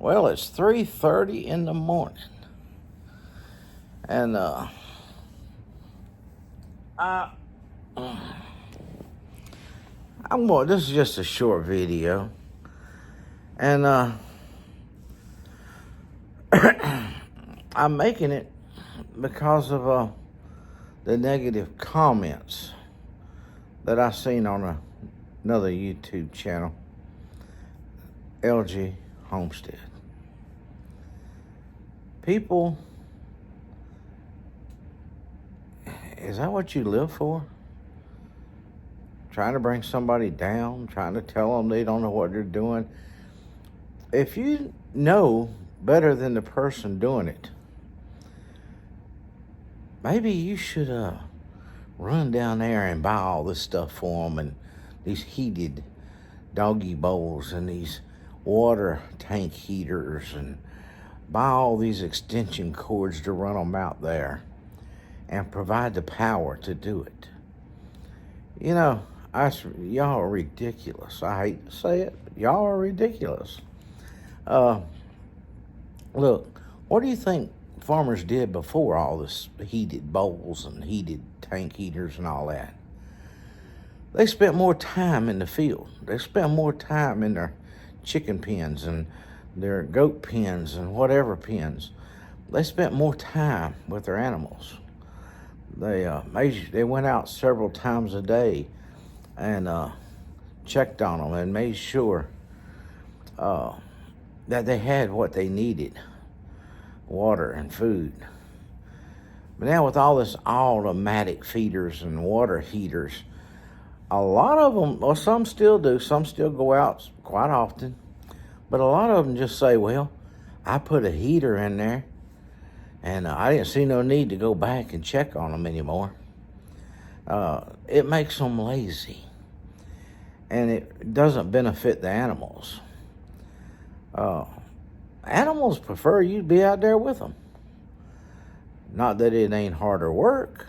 Well, it's 3:30 in the morning, and I, I'm going. This is just a short video, and I'm making it because of the negative comments that I seen on another YouTube channel, LG Homestead. People, is that what you live for? Trying to bring somebody down, trying to tell them they don't know what they're doing. If you know better than the person doing it, maybe you should run down there and buy all this stuff for them, and these heated doggy bowls and these water tank heaters, and buy all these extension cords to run them out there and provide the power to do it. You know, y'all are ridiculous. I hate to say it, but y'all are ridiculous. Look, what do you think farmers did before all this heated bowls and heated tank heaters and all that? They spent more time in the field. They spent more time in their chicken pens and their goat pens and whatever pens. They spent more time with their animals. They went out several times a day and checked on them and made sure that they had what they needed, water and food. But now with all this automatic feeders and water heaters, a lot of them, well, some still do, some still go out quite often, but a lot of them just say, well, I put a heater in there and I didn't see no need to go back and check on them anymore. It makes them lazy, and it doesn't benefit the animals. Animals prefer you to be out there with them. Not that it ain't harder work.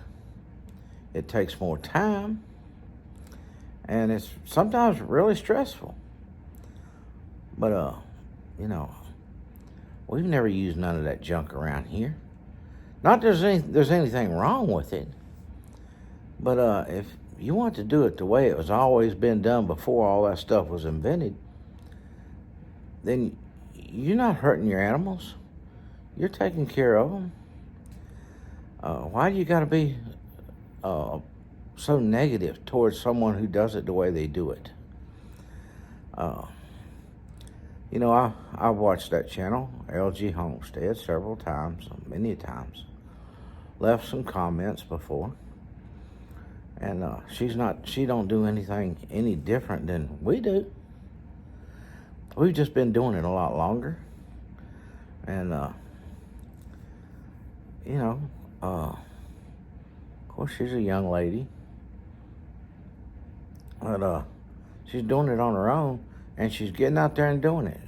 It takes more time, and it's sometimes really stressful. But, you know, we've never used none of that junk around here. Not there's anything wrong with it, but if you want to do it the way it was always been done before all that stuff was invented, then you're not hurting your animals. You're taking care of them. Why do you got to be so negative towards someone who does it the way they do it? You know, I've watched that channel, LG Homestead, several times, many times. Left some comments before, and she don't do anything any different than we do. We've just been doing it a lot longer, and you know, of course she's a young lady, but she's doing it on her own, and she's getting out there and doing it.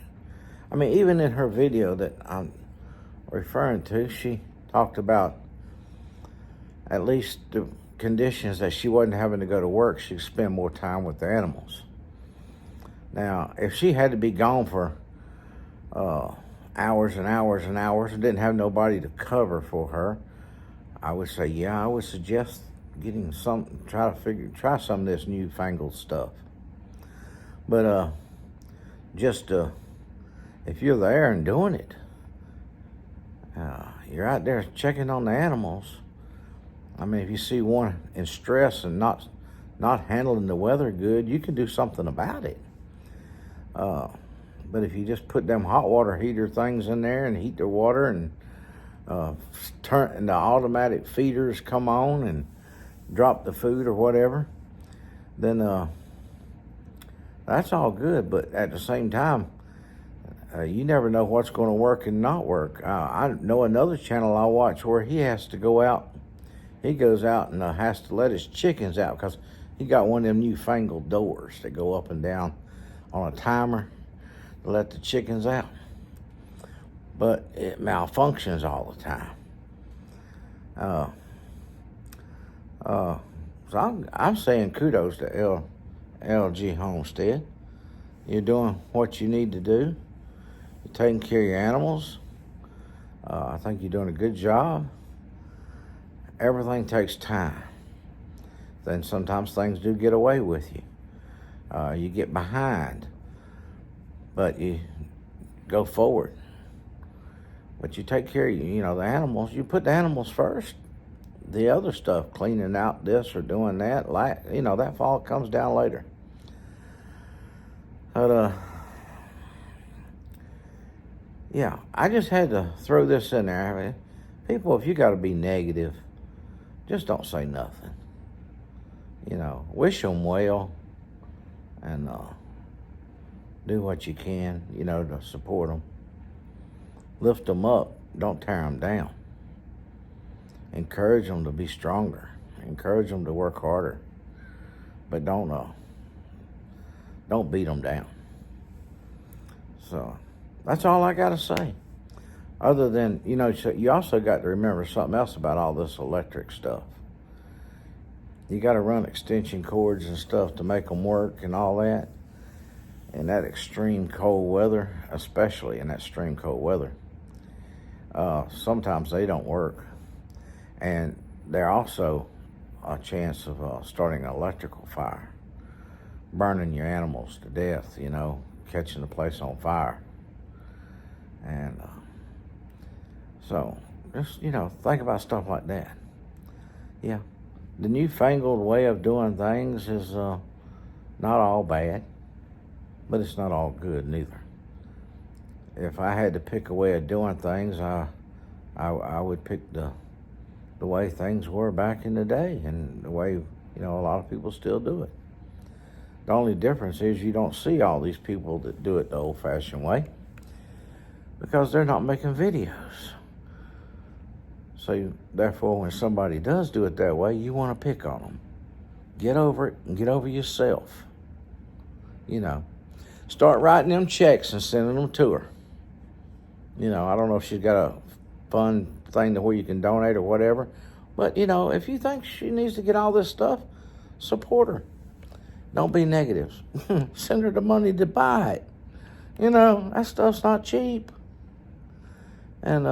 I mean, even in her video that I'm referring to, she talked about at least the conditions that she wasn't having to go to work. She'd spend more time with the animals. Now, if she had to be gone for hours and hours and hours and didn't have nobody to cover for her, I would say, yeah, I would suggest getting try some of this newfangled stuff. But if you're there and doing it, you're out there checking on the animals. I mean, if you see one in stress and not handling the weather good, you can do something about it. But if you just put them hot water heater things in there and heat the water and and the automatic feeders come on and drop the food or whatever, then that's all good. But at the same time, you never know what's going to work and not work. I know another channel I watch where he has to go out. He goes out and has to let his chickens out because he got one of them newfangled doors that go up and down on a timer to let the chickens out. But it malfunctions all the time. So I'm saying kudos to LG Homestead. You're doing what you need to do. You're taking care of your animals. I think you're doing a good job. Everything takes time. Then sometimes things do get away with you. You get behind, but you go forward. But you take care of the animals. You put the animals first. The other stuff, cleaning out this or doing that, that all comes down later. But yeah, I just had to throw this in there. I mean, people, if you got to be negative, just don't say nothing. Wish them well, and do what you can, to support them. Lift them up. Don't tear them down. Encourage them to be stronger. Encourage them to work harder. But don't beat them down. So that's all I got to say. Other than, you also got to remember something else about all this electric stuff. You got to run extension cords and stuff to make them work and all that. In that extreme cold weather, especially in that extreme cold weather, sometimes they don't work. And they're also a chance of starting an electrical fire, burning your animals to death, catching the place on fire. And so just, think about stuff like that. Yeah. The newfangled way of doing things is not all bad, but it's not all good neither. If I had to pick a way of doing things, I would pick the way things were back in the day, and the way a lot of people still do it. The only difference is you don't see all these people that do it the old-fashioned way because they're not making videos. So therefore, when somebody does do it that way, you want to pick on them. Get over it and get over yourself. Start writing them checks and sending them to her. I don't know if she's got a fun thing to where you can donate or whatever. But, if you think she needs to get all this stuff, support her. Don't be negative. Send her the money to buy it. That stuff's not cheap. And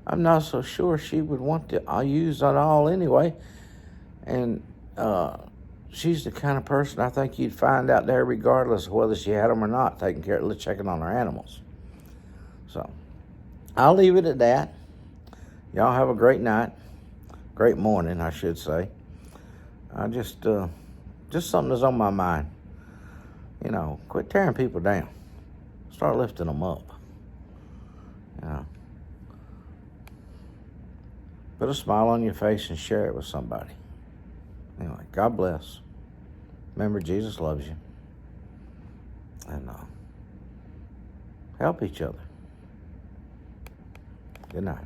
I'm not so sure she would want to use it all anyway. And she's the kind of person I think you'd find out there regardless of whether she had them or not, checking on her animals. So I'll leave it at that. Y'all have a great night. Great morning, I should say. I just something that's on my mind. Quit tearing people down. Start lifting them up. Put a smile on your face and share it with somebody. Anyway, God bless. Remember, Jesus loves you. And help each other. Good night.